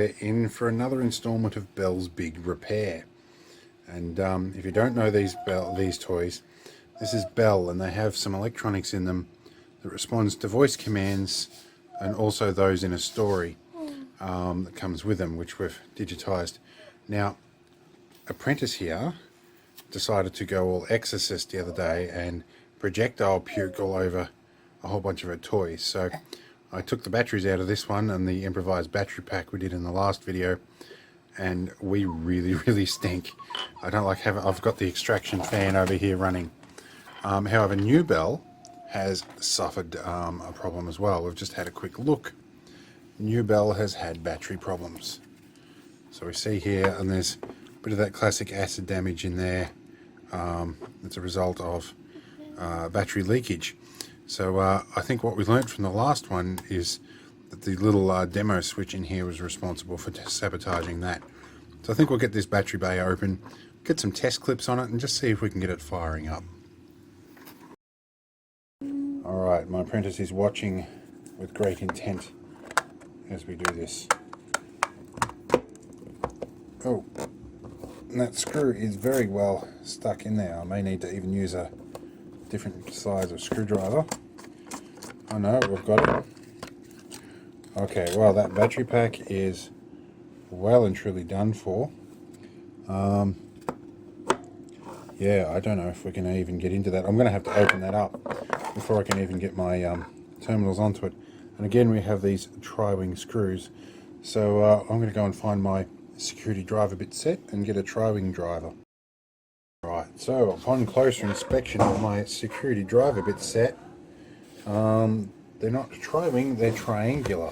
we're in for another installment of Bell's Big Repair. And if you don't know these toys, this is Bell, and they have some electronics in them that responds to voice commands, and also those in a story that comes with them, which we've digitized. Now, Apprentice here decided to go all exorcist the other day and projectile puke all over a whole bunch of her toys. So I took the batteries out of this one and the improvised battery pack we did in the last video, and we really stink. I don't like having, I've got the extraction fan over here running. However, New Bell has suffered a problem as well. We've just had a quick look. New Bell has had battery problems. So we see here, and there's a bit of that classic acid damage in there. It's a result of battery leakage. So I think what we learned from the last one is that the little demo switch in here was responsible for sabotaging that. So I think we'll get this battery bay open, get some test clips on it, and just see if we can get it firing up. Alright, my apprentice is watching with great intent as we do this. Oh, and that screw is very well stuck in there. I may need to even use a different size of screwdriver. Oh no, we've got it. Okay, well, that battery pack is well and truly done for. Yeah, I don't know if we can even get into that. I'm going to have to open that up before I can even get my terminals onto it. And again, we have these tri-wing screws. So I'm going to go and find my security driver bit set and get a tri-wing driver. Right, so upon closer inspection of my security driver bit set, they're not tri-wing, they're triangular,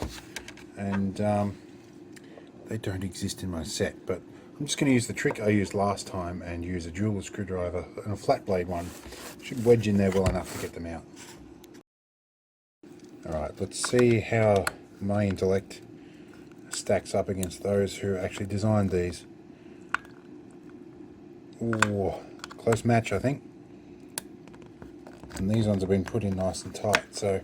and they don't exist in my set. But I'm just going to use the trick I used last time and use a jeweler screwdriver and a flat blade one. Should wedge in there well enough to get them out. Alright, let's see how my intellect stacks up against those who actually designed these. Ooh, close match, I think. And these ones have been put in nice and tight, so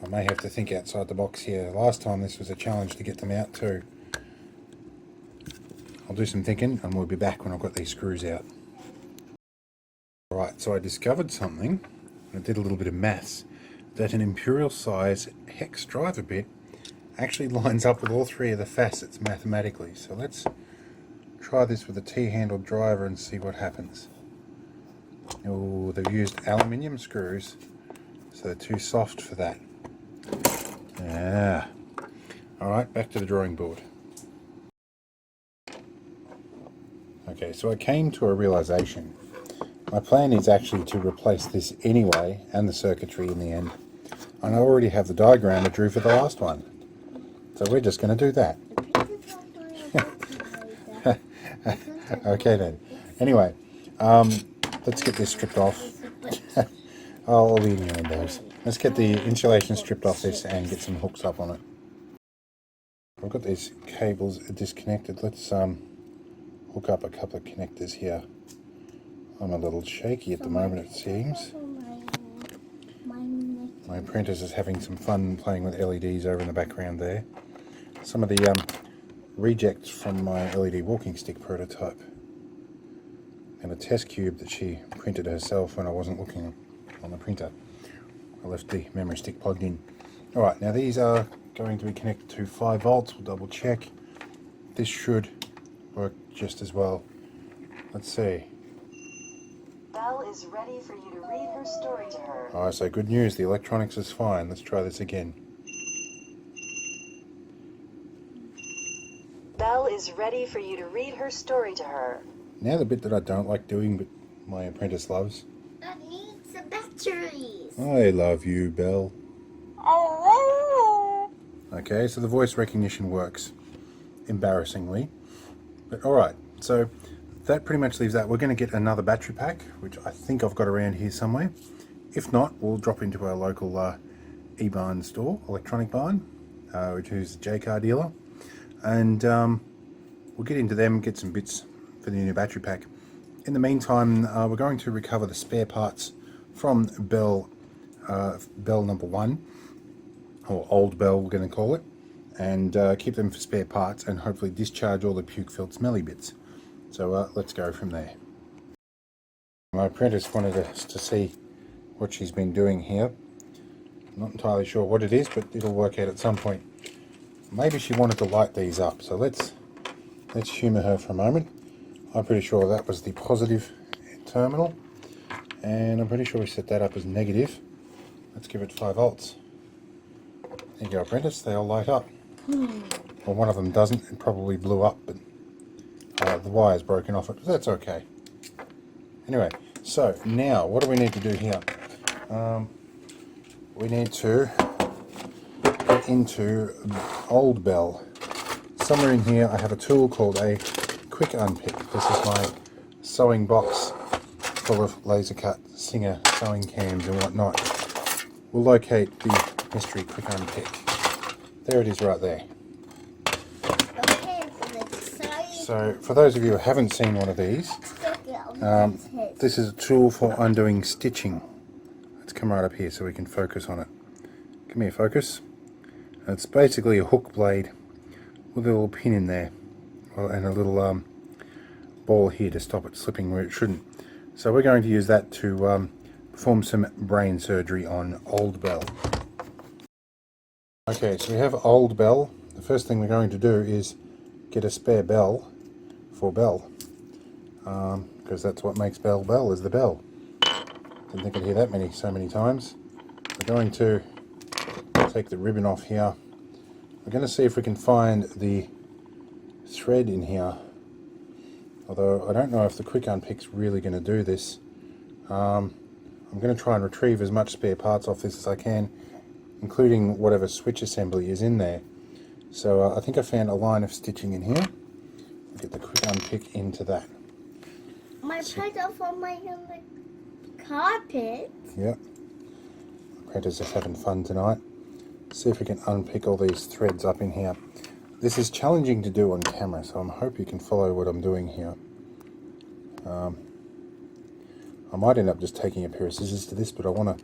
I may have to think outside the box here. Last time this was a challenge to get them out too. I'll do some thinking and we'll be back when I've got these screws out. Right, so I discovered something, and I did a little bit of maths, that an imperial size hex driver bit actually lines up with all three of the facets mathematically. So let's try this with a T-handled driver and see what happens. Oh, they've used aluminium screws, so they're too soft for that. Yeah. Alright, back to the drawing board. Okay, so I came to a realization. My plan is actually to replace this anyway, and the circuitry in the end. And I already have the diagram I drew for the last one. So we're just going to do that. Okay then. Anyway, let's get this stripped off. I'll leave you in those. Let's get the insulation stripped off this and get some hooks up on it. I've got these cables disconnected. Let's hook up a couple of connectors here. I'm a little shaky at the moment, it seems. My apprentice is having some fun playing with LEDs over in the background there. Some of the rejects from my LED walking stick prototype, and a test cube that she printed herself when I wasn't looking on the printer. I left the memory stick plugged in. Alright, now these are going to be connected to 5 volts. We'll double check. This should work just as well. Let's see. Belle is ready for you to read her story to her. Alright, so good news, the electronics is fine. Let's try this again. Belle is ready for you to read her story to her. Now the bit that I don't like doing, but my apprentice loves. That needs the batteries. I love you, Belle. Okay, so the voice recognition works, embarrassingly. But alright, so that pretty much leaves that. We're going to get another battery pack, which I think I've got around here somewhere. If not, we'll drop into our local e-barn store, electronic barn, which is a J-car dealer. And we'll get into them and get some bits for the new battery pack. In the meantime, we're going to recover the spare parts from Bell number 1, or Old Bell we're going to call it, and keep them for spare parts and hopefully discharge all the puke-filled smelly bits. So let's go from there. My apprentice wanted us to see what she's been doing here. I'm not entirely sure what it is, but it'll work out at some point. Maybe she wanted to light these up, so let's humour her for a moment. I'm pretty sure that was the positive terminal, and I'm pretty sure we set that up as negative. Let's give it 5 volts. There you go, apprentice, they all light up. Well, one of them doesn't, it probably blew up, but the wire's broken off it, but that's okay. Anyway, so now what do we need to do here? We need to get into old bell. Somewhere in here I have a tool called a quick unpick. This is my sewing box full of laser cut Singer sewing cams and whatnot. We'll locate the mystery quick unpick. There it is right there. So for those of you who haven't seen one of these, this is a tool for undoing stitching. Let's come right up here so we can focus on it. Come here, focus. It's basically a hook blade with a little pin in there, and a little ball here to stop it slipping where it shouldn't. So we're going to use that to perform some brain surgery on old bell. Okay, so we have old bell. The first thing we're going to do is get a spare bell for bell, because that's what makes bell bell, is the bell. Didn't think I'd hear that so many times. We're going to take the ribbon off here. We're going to see if we can find the thread in here, although I don't know if the quick unpick's really going to do this. I'm going to try and retrieve as much spare parts off this as I can, including whatever switch assembly is in there. So I think I found a line of stitching in here. I'll get the quick unpick into that. My pedal on my carpet. Yep. Apprentice is having fun tonight. See if we can unpick all these threads up in here. This is challenging to do on camera, so I hope you can follow what I'm doing here. I might end up just taking a pair of scissors to this, but I want to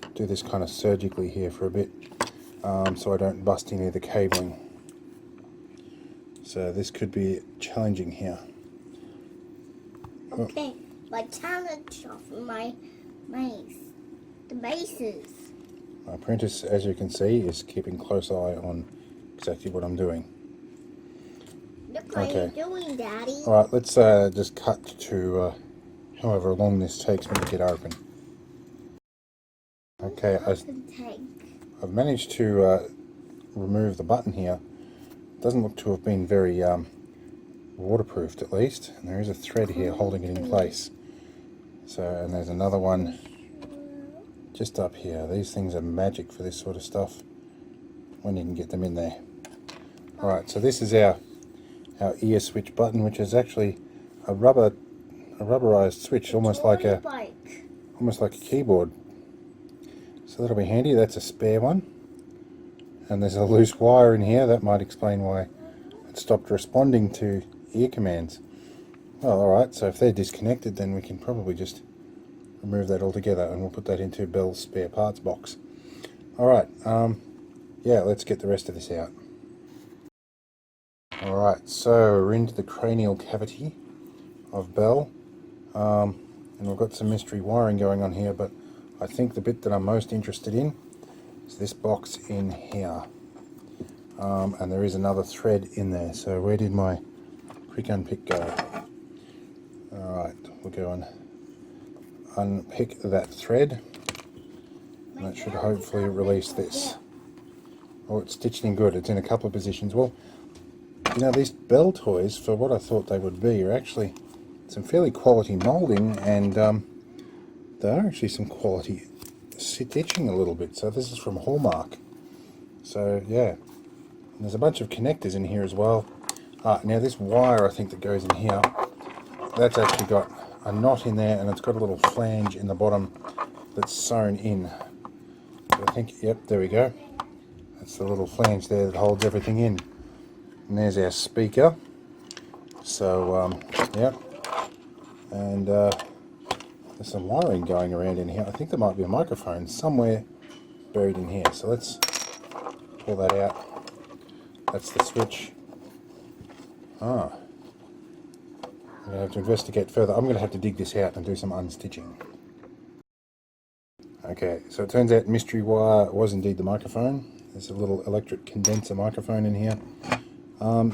do this kind of surgically here for a bit, so I don't bust any of the cabling. So this could be challenging here. Okay, my challenge of the bases. My apprentice, as you can see, is keeping close eye on exactly what I'm doing. Look what you're doing, Daddy. Alright, let's just cut to however long this takes me to get open. Okay, I've managed to remove the button here. It doesn't look to have been very waterproofed, at least. And there is a thread here holding it in place. So, and there's another one just up here. These things are magic for this sort of stuff when you can get them in there. Alright, so this is our ear switch button, which is actually a rubberized switch, almost like a keyboard. So that'll be handy. That's a spare one. And there's a loose wire in here. That might explain why it stopped responding to ear commands. Well, alright, so if they're disconnected, then we can probably just remove that altogether, and we'll put that into Bell's spare parts box. Alright, yeah, let's get the rest of this out. Alright, so we're into the cranial cavity of Bell, and we've got some mystery wiring going on here, but I think the bit that I'm most interested in is this box in here. And there is another thread in there. So where did my quick unpick go? Alright, we'll go and unpick that thread, and that should hopefully release this. Oh, it's stitched in good. It's in a couple of positions. Well, you know, these Bell toys, for what I thought they would be, are actually some fairly quality moulding, and there are actually some quality stitching a little bit. So this is from Hallmark. So yeah, and there's a bunch of connectors in here as well. Now this wire, I think, that goes in here, that's actually got a knot in there, and it's got a little flange in the bottom that's sewn in. So I think, yep, there we go. That's the little flange there that holds everything in. And there's our speaker. So yep, and there's some wiring going around in here. I think there might be a microphone somewhere buried in here. So let's pull that out. That's the switch. Ah. I'm going to have to investigate further. I'm going to have to dig this out and do some unstitching. Okay, so it turns out mystery wire was indeed the microphone. There's a little electric condenser microphone in here.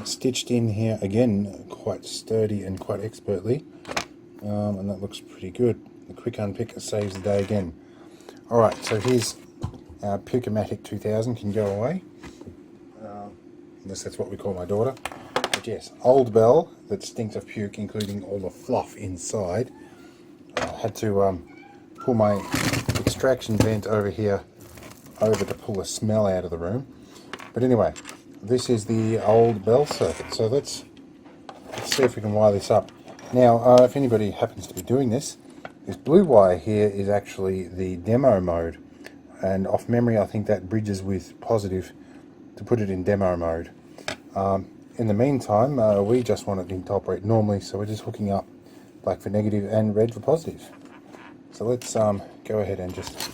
Stitched in here, again, quite sturdy and quite expertly. And that looks pretty good. The quick unpick saves the day again. Alright, so here's our Puke-O-Matic 2000, can go away. Unless that's what we call my daughter. But yes, old bell that stinks of puke, including all the fluff inside. I had to pull my extraction vent over here over to pull the smell out of the room. But anyway, this is the old bell circuit. So let's see if we can wire this up. Now, if anybody happens to be doing this blue wire here is actually the demo mode. And off memory, I think that bridges with positive to put it in demo mode. In the meantime, we just want it to operate normally, so we're just hooking up black for negative and red for positive. So let's go ahead and just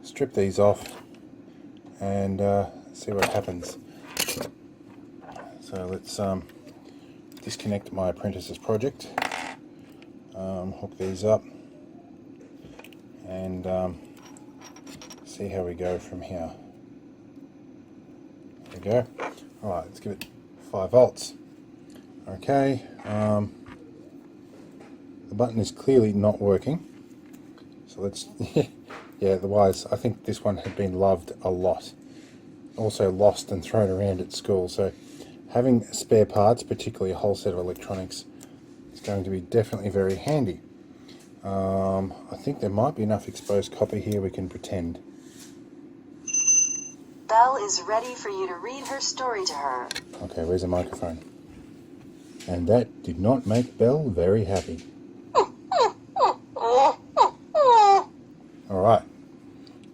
strip these off and see what happens. So let's disconnect my apprentice's project, hook these up, and see how we go from here. There we go. Alright, let's give it 5 volts. Okay, the button is clearly not working. So let's, yeah, the wires, I think this one had been loved a lot. Also lost and thrown around at school. So having spare parts, particularly a whole set of electronics, is going to be definitely very handy. I think there might be enough exposed copper here we can pretend. Belle is ready for you to read her story to her. Okay, where's the microphone? And that did not make Belle very happy. Alright,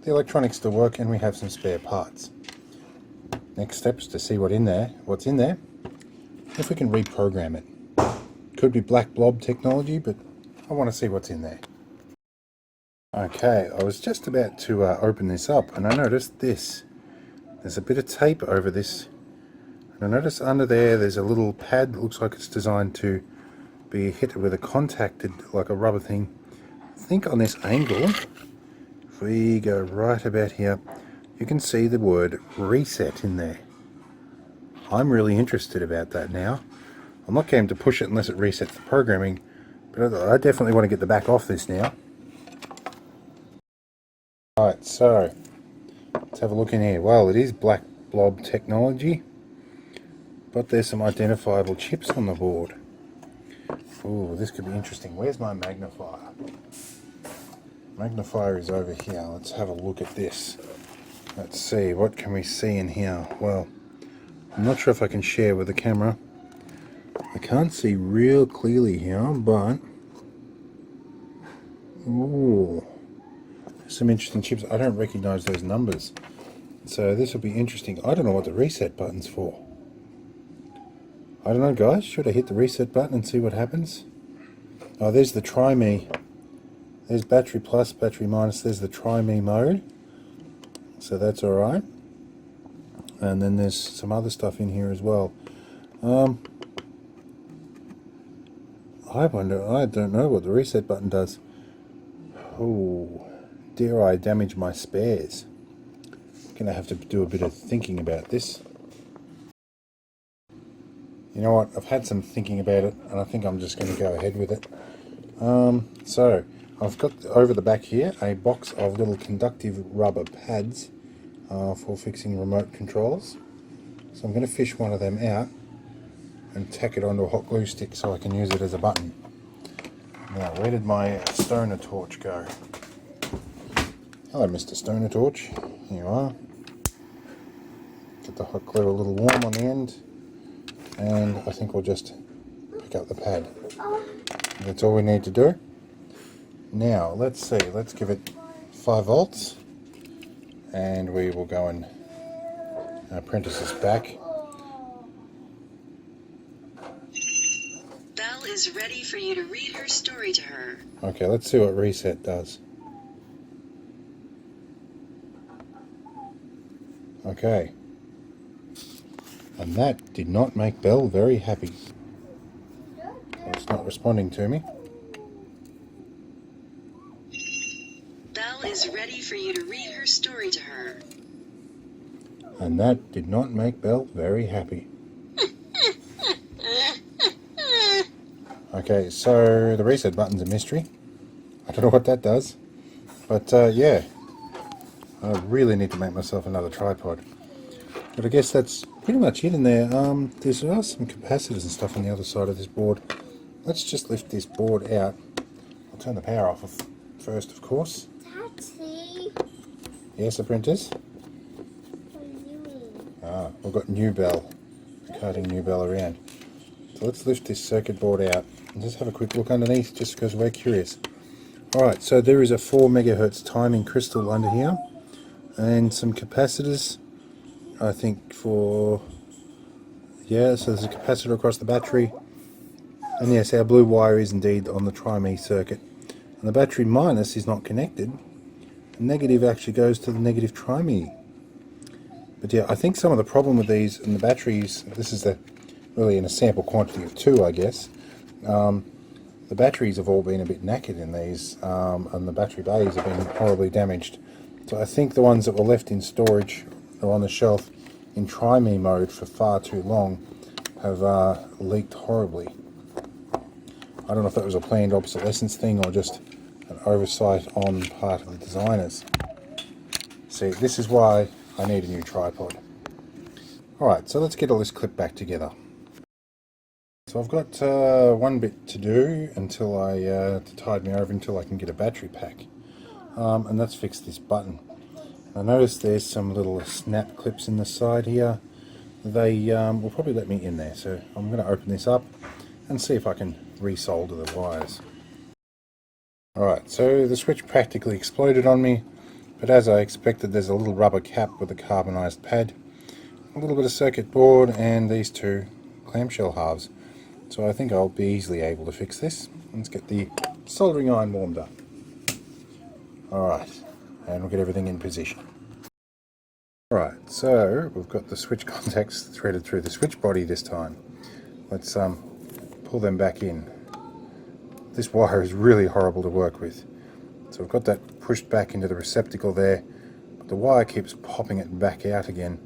the electronics still work and we have some spare parts. Next step is to see what's in there, if we can reprogram it. Could be black blob technology, but I want to see what's in there. Okay, I was just about to open this up and I noticed this. There's a bit of tape over this. And I notice under there's a little pad that looks like it's designed to be hit with a contacted, like a rubber thing. I think on this angle, if we go right about here, you can see the word reset in there. I'm really interested about that now. I'm not going to push it unless it resets the programming, but I definitely want to get the back off this now. Alright, so let's have a look in here. Well, it is black blob technology, but there's some identifiable chips on the board. Ooh, this could be interesting. Where's my magnifier? Magnifier is over here. Let's have a look at this. Let's see, what can we see in here? Well, I'm not sure if I can share with the camera. I can't see real clearly here, but ooh, some interesting chips. I don't recognize those numbers, so this will be interesting. I don't know what the reset button's for. I don't know, guys. Should I hit the reset button and see what happens? Oh, there's the try me. There's battery plus, battery minus. There's the try me mode, so that's all right. And then there's some other stuff in here as well. I wonder, I don't know what the reset button does. Oh, dare I damage my spares? Gonna have to do a bit of thinking about this. You know what, I've had some thinking about it and I think I'm just going to go ahead with it. So I've got over the back here a box of little conductive rubber pads for fixing remote controls. So I'm going to fish one of them out and tack it onto a hot glue stick so I can use it as a button. Now, where did my stoner torch go? Hello, Mr. Stoner Torch. Here you are. Get the hot glue a little warm on the end, and I think we'll just pick up the pad. That's all we need to do. Now, let's see. Let's give it 5 volts, and we will go and apprentice this back. Belle is ready for you to read her story to her. Okay, let's see what reset does. Okay. And that did not make Belle very happy. It's not responding to me. Belle is ready for you to read her story to her. And that did not make Belle very happy. Okay, so the reset button's a mystery. I don't know what that does. But yeah, I really need to make myself another tripod. But I guess that's pretty much it in there. There's some capacitors and stuff on the other side of this board. Let's just lift this board out. I'll turn the power off first, of course. Taxi. Yes, apprentice? What are you doing? Ah, we've got new Bell. Carting new Bell around. So let's lift this circuit board out and just have a quick look underneath, just because we're curious. Alright, so there is a 4 megahertz timing crystal under here, and some capacitors, I think for, yeah, so there's a capacitor across the battery, and yes, our blue wire is indeed on the Tri-Me circuit, and the battery minus is not connected, the negative actually goes to the negative Tri-Me. But yeah, I think some of the problem with these and the batteries, this is really in a sample quantity of 2, I guess. The batteries have all been a bit knackered in these, and the battery bays have been horribly damaged. So I think the ones that were left in storage or on the shelf in Tri-Me mode for far too long have leaked horribly. I don't know if that was a planned obsolescence thing or just an oversight on part of the designers. See, this is why I need a new tripod. Alright, so let's get all this clip back together. So I've got one bit to do until to tide me over until I can get a battery pack. And that's fix this button. I noticed there's some little snap clips in the side here. They will probably let me in there, so I'm going to open this up and see if I can resolder the wires. Alright, so the switch practically exploded on me, but as I expected, there's a little rubber cap with a carbonized pad, a little bit of circuit board, and these 2 clamshell halves. So I think I'll be easily able to fix this. Let's get the soldering iron warmed up. Alright, and we'll get everything in position. Alright, so we've got the switch contacts threaded through the switch body this time. Let's pull them back in. This wire is really horrible to work with. So we've got that pushed back into the receptacle there, but the wire keeps popping it back out again.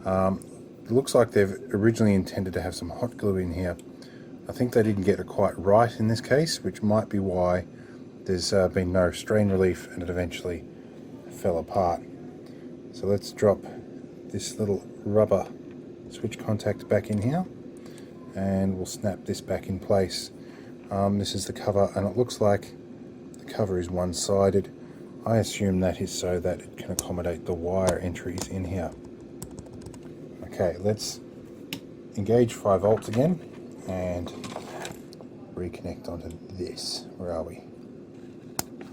It looks like they've originally intended to have some hot glue in here. I think they didn't get it quite right in this case, which might be why there's been no strain relief and it eventually fell apart. So let's drop this little rubber switch contact back in here and we'll snap this back in place. This is the cover, and it looks like the cover is one-sided. I assume that is so that it can accommodate the wire entries in here. Okay, let's engage 5 volts again and reconnect onto this. Where are we?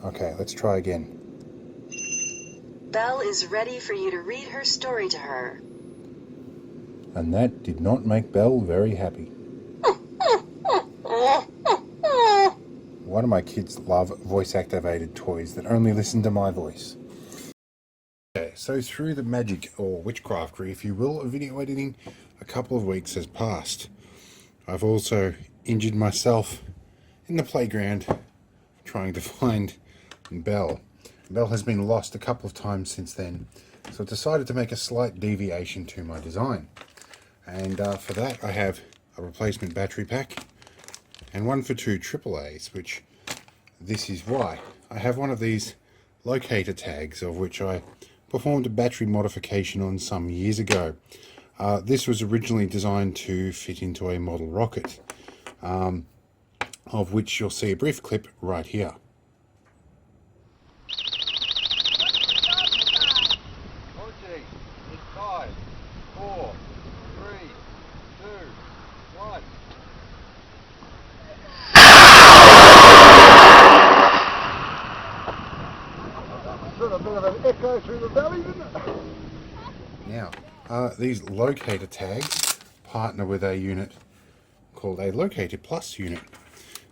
Okay, let's try again. Belle is ready for you to read her story to her. And that did not make Belle very happy. Why do my kids love voice-activated toys that only listen to my voice? Okay, so through the magic, or witchcraftery if you will, of video editing, a couple of weeks has passed. I've also injured myself in the playground trying to find Belle. Belle has been lost a couple of times since then, so I've decided to make a slight deviation to my design. And for that I have a replacement battery pack and 1 for 2 AAAs, which this is why. I have one of these locator tags of which I performed a battery modification on some years ago. This was originally designed to fit into a model rocket, of which you'll see a brief clip right here. In 5, 4, 3, 2, 1. Sort of a bit of an echo through the valley, isn't it? Now, these locator tags partner with a unit called a Locator Plus unit.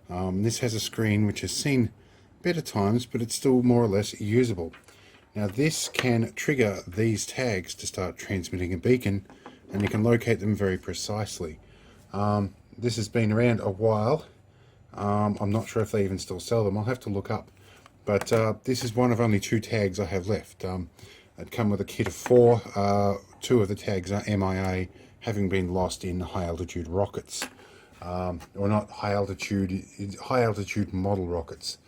This has a screen which has seen better times, but it's still more or less usable. Now this can trigger these tags to start transmitting a beacon and you can locate them very precisely. This has been around a while. I'm not sure if they even still sell them. I'll have to look up. But this is one of only 2 tags I have left. It come with a kit of 4. 2 of the tags are MIA, having been lost in high altitude rockets. Or not high altitude model rockets.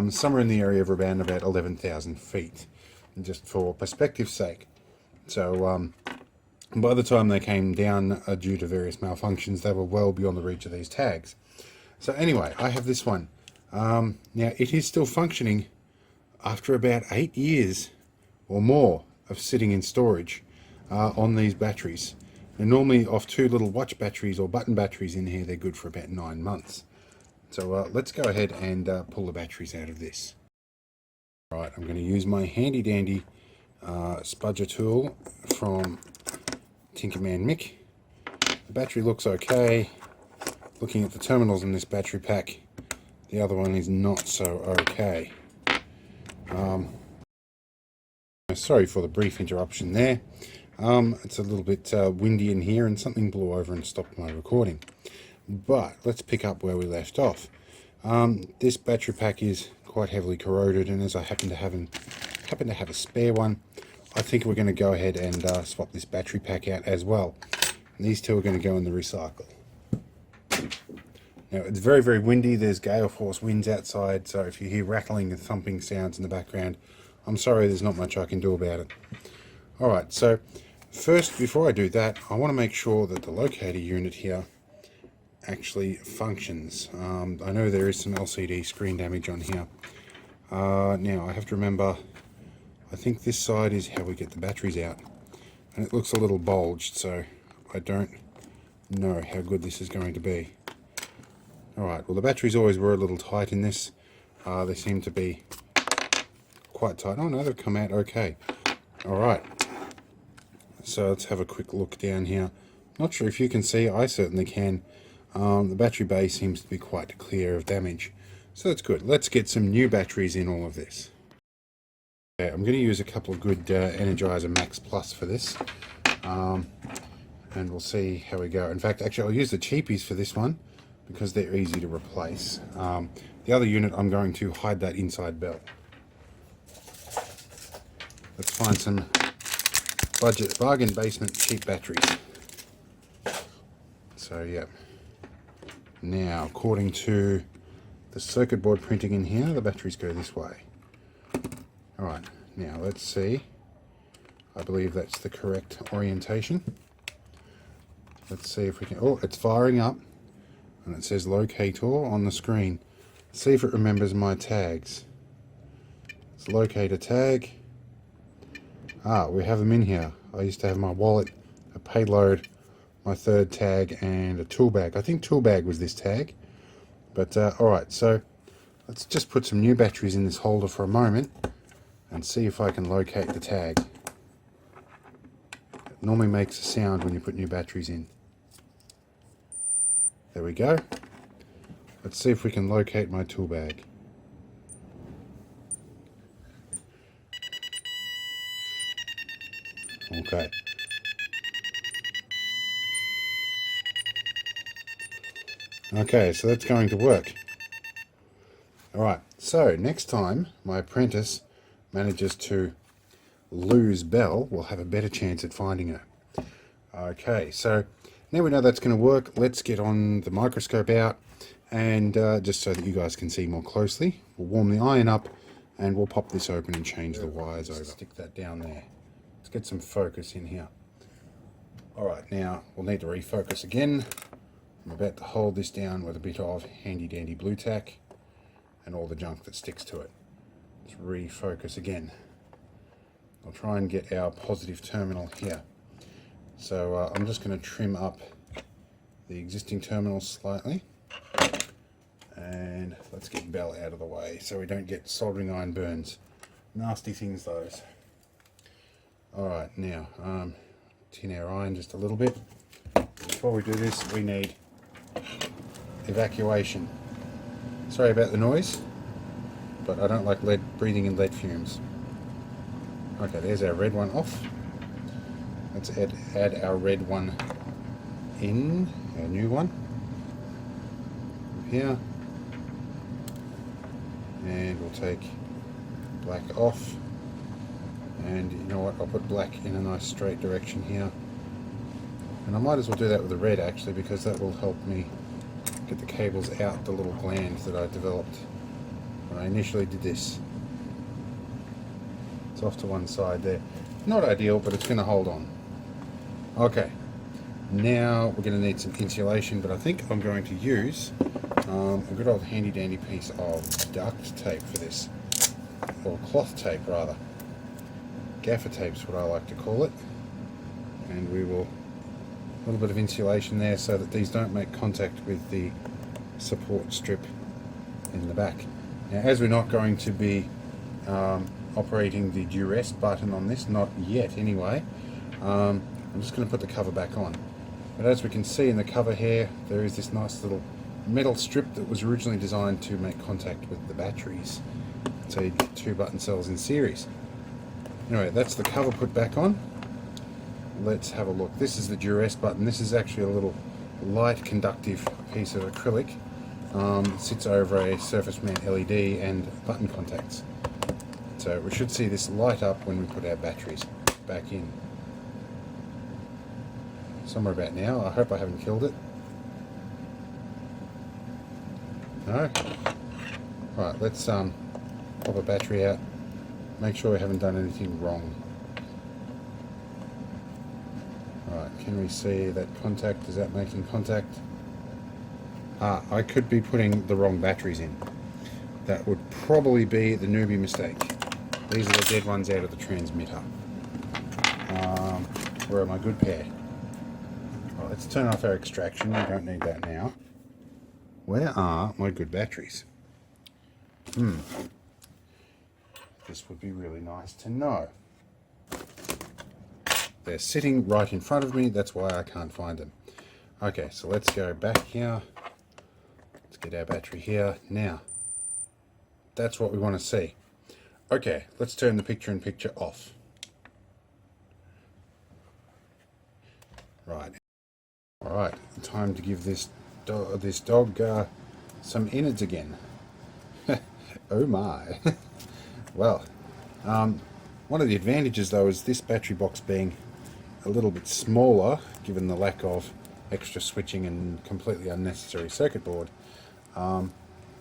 Somewhere in the area of around about 11,000 feet, just for perspective's sake. So by the time they came down due to various malfunctions, they were well beyond the reach of these tags. So anyway, I have this one. Now it is still functioning after about 8 years or more of sitting in storage on these batteries. And normally off 2 little watch batteries or button batteries in here, they're good for about 9 months. So let's go ahead and pull the batteries out of this. Right, I'm going to use my handy dandy spudger tool from Tinkerman Mick. The battery looks okay. Looking at the terminals in this battery pack, the other one is not so okay. Sorry for the brief interruption there. It's a little bit windy in here and something blew over and stopped my recording. But let's pick up where we left off. This battery pack is quite heavily corroded, and as I happen to have a spare one, I think we're going to go ahead and swap this battery pack out as well. And these 2 are going to go in the recycle. Now it's very, very windy. There's gale force winds outside, so if you hear rattling and thumping sounds in the background, I'm sorry, there's not much I can do about it. Alright, so first, before I do that, I want to make sure that the locator unit here actually functions. I know there is some LCD screen damage on here. Now I have to remember, I think this side is how we get the batteries out, and it looks a little bulged, so I don't know how good this is going to be. Alright, well the batteries always were a little tight in this. They seem to be quite tight. Oh no, they've come out okay. Alright, so let's have a quick look down here. Not sure if you can see, I certainly can. The battery bay seems to be quite clear of damage, so that's good. Let's get some new batteries in all of this. Okay, I'm going to use a couple of good Energizer Max Plus for this, and we'll see how we go. In fact, actually I'll use the cheapies for this one because they're easy to replace. The other unit, I'm going to hide that inside belt. Let's find some budget bargain basement cheap batteries. So yeah. Now, according to the circuit board printing in here, the batteries go this way. Alright, now let's see. I believe that's the correct orientation. Let's see if we can... Oh, it's firing up. And it says locator on the screen. Let's see if it remembers my tags. It's locator tag. Ah, we have them in here. I used to have my wallet, a payload, my 3rd tag, and a tool bag. I think tool bag was this tag. But alright, so let's just put some new batteries in this holder for a moment and see if I can locate the tag. It normally makes a sound when you put new batteries in. There we go. Let's see if we can locate my tool bag. Okay. Okay, so that's going to work. Alright, so next time my apprentice manages to lose Belle, we'll have a better chance at finding her. Okay, so now we know that's going to work. Let's get on the microscope out, and just so that you guys can see more closely, we'll warm the iron up and we'll pop this open and change the wires over. Stick that down there. Let's get some focus in here. Alright, now we'll need to refocus again. I'm about to hold this down with a bit of handy dandy blue tack and all the junk that sticks to it. Let's refocus again. I'll try and get our positive terminal here. So I'm just going to trim up the existing terminal slightly, and let's get Belle out of the way so we don't get soldering iron burns. Nasty things those. Alright, now tin our iron just a little bit. Before we do this, we need evacuation. Sorry about the noise, but I don't like breathing in lead fumes. Okay, there's our red one off. let's add our red one in, our new one here, and we'll take black off, and you know what, I'll put black in a nice straight direction here, and I might as well do that with the red actually, because that will help me get the cables out the little gland that I developed when I initially did this. It's off to one side there. Not ideal, but it's going to hold on. Okay, now we're going to need some insulation, but I think I'm going to use a good old handy dandy piece of duct tape for this, or cloth tape rather. Gaffer tape's what I like to call it, and we will, a little bit of insulation there so that these don't make contact with the support strip in the back. Now, as we're not going to be operating the duress button on this, not yet anyway, I'm just going to put the cover back on. But as we can see in the cover here, there is this nice little metal strip that was originally designed to make contact with the batteries, so you get 2 button cells in series. Anyway, that's the cover put back on. Let's have a look. This is the duress button. This is actually a little light conductive piece of acrylic. It sits over a surface mount LED and button contacts. So we should see this light up when we put our batteries back in. Somewhere about now. I hope I haven't killed it. No? Right, let's pop a battery out. Make sure we haven't done anything wrong. Right, can we see that contact? Is that making contact? I could be putting the wrong batteries in. That would probably be the newbie mistake. These are the dead ones out of the transmitter. Where are my good pair? Right, let's turn off our extraction. We don't need that now. Where are my good batteries? This would be really nice to know. They're sitting right in front of me, that's why I can't find them. Okay, so let's go back here. Let's get our battery here. Now, that's what we want to see. Okay, let's turn the picture-in-picture off. Right. Alright, time to give this dog some innards again. Oh my. Well, one of the advantages though is this battery box being a little bit smaller, given the lack of extra switching and completely unnecessary circuit board,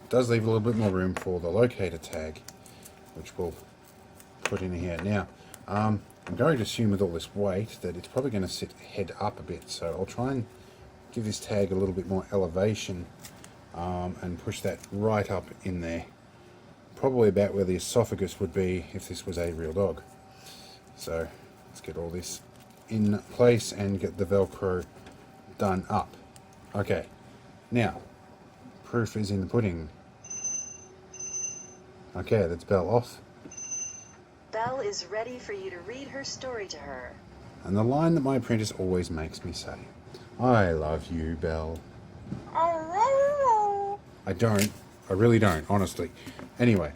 does leave a little bit more room for the locator tag, which we'll put in here. Now, I'm going to assume with all this weight that it's probably going to sit head up a bit, so I'll try and give this tag a little bit more elevation and push that right up in there. Probably about where the esophagus would be if this was a real dog. So let's get all this in place and get the Velcro done up. Okay, now proof is in the pudding. Okay, that's Belle off. Belle is ready for you to read her story to her. And the line that my apprentice always makes me say, I love you, Belle. I don't. I really don't, honestly. Anyway,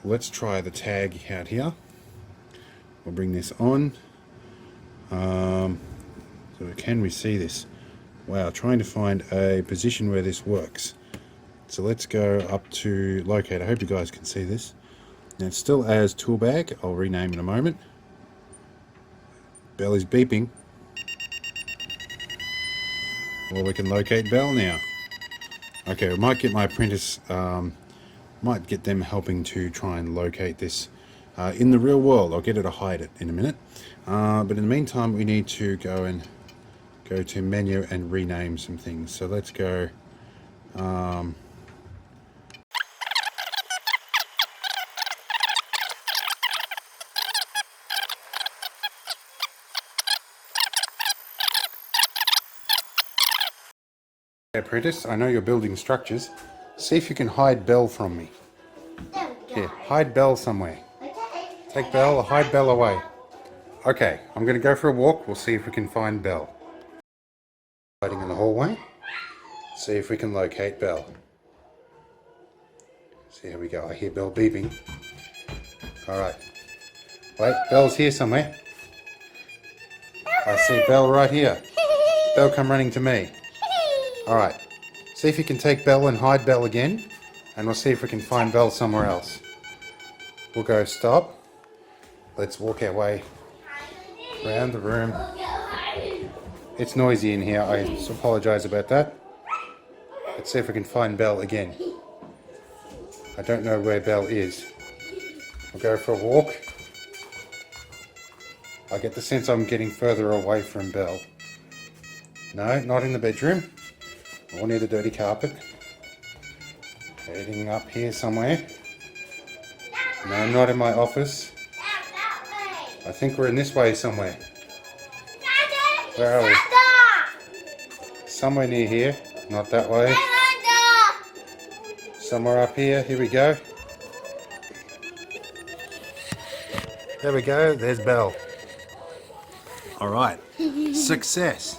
let's try the tag out here. We'll bring this on. So can we see this? Wow, trying to find a position where this works. So let's go up to locate. I hope you guys can see this. Now it's still as tool bag. I'll rename in a moment. Belle is beeping. Well, we can locate Belle now. Okay, we might get my apprentice, might get them helping to try and locate this in the real world. I'll get her to hide it in a minute. But in the meantime, we need to go to menu and rename some things. So let's go. Apprentice, I know you're building structures. See if you can hide Belle from me. Here, hide Belle somewhere. Okay. Take Belle, hide Belle away. Okay, I'm going to go for a walk. We'll see if we can find Belle. Hiding in the hallway. See if we can locate Belle. See, here we go. I hear Belle beeping. Alright. Wait, Belle's here somewhere. I see Belle right here. Belle, come running to me. Alright. See if you can take Belle and hide Belle again. And we'll see if we can find Belle somewhere else. We'll go stop. Let's walk our way around the room. It's noisy in here. I apologise about that. Let's see if we can find Belle again. I don't know where Belle is. We'll go for a walk. I get the sense I'm getting further away from Belle. No, not in the bedroom. Or near the dirty carpet. Heading up here somewhere. No, not in my office. I think we're in this way somewhere. Where are we? Somewhere near here. Not that way. Somewhere up here. Here we go. There we go. There's Belle. Alright. Success.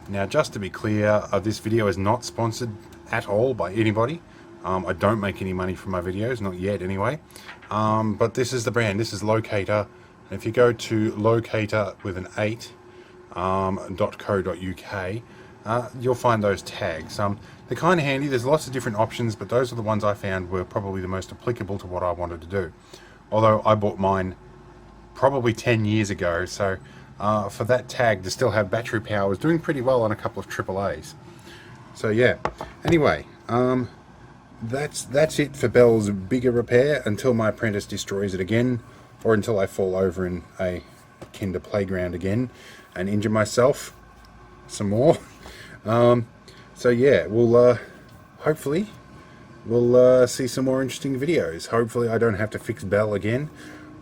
Now, just to be clear, this video is not sponsored at all by anybody. I don't make any money from my videos, not yet anyway. But this is the brand. This is Locator. And if you go to locator with an 8 .co.uk, you'll find those tags. They're kind of handy. There's lots of different options, but those are the ones I found were probably the most applicable to what I wanted to do. Although I bought mine probably 10 years ago, so for that tag to still have battery power was doing pretty well on a couple of AAAs. So yeah, anyway, that's it for Belle's bigger repair until my apprentice destroys it again, or until I fall over in a kinder playground again and injure myself some more. So yeah, we'll hopefully we'll see some more interesting videos. Hopefully I don't have to fix Belle again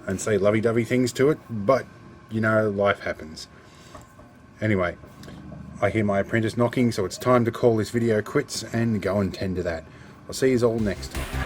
and say lovey-dovey things to it, but you know, life happens. Anyway, I hear my apprentice knocking, so it's time to call this video quits and go and tend to that. I'll see you all next time.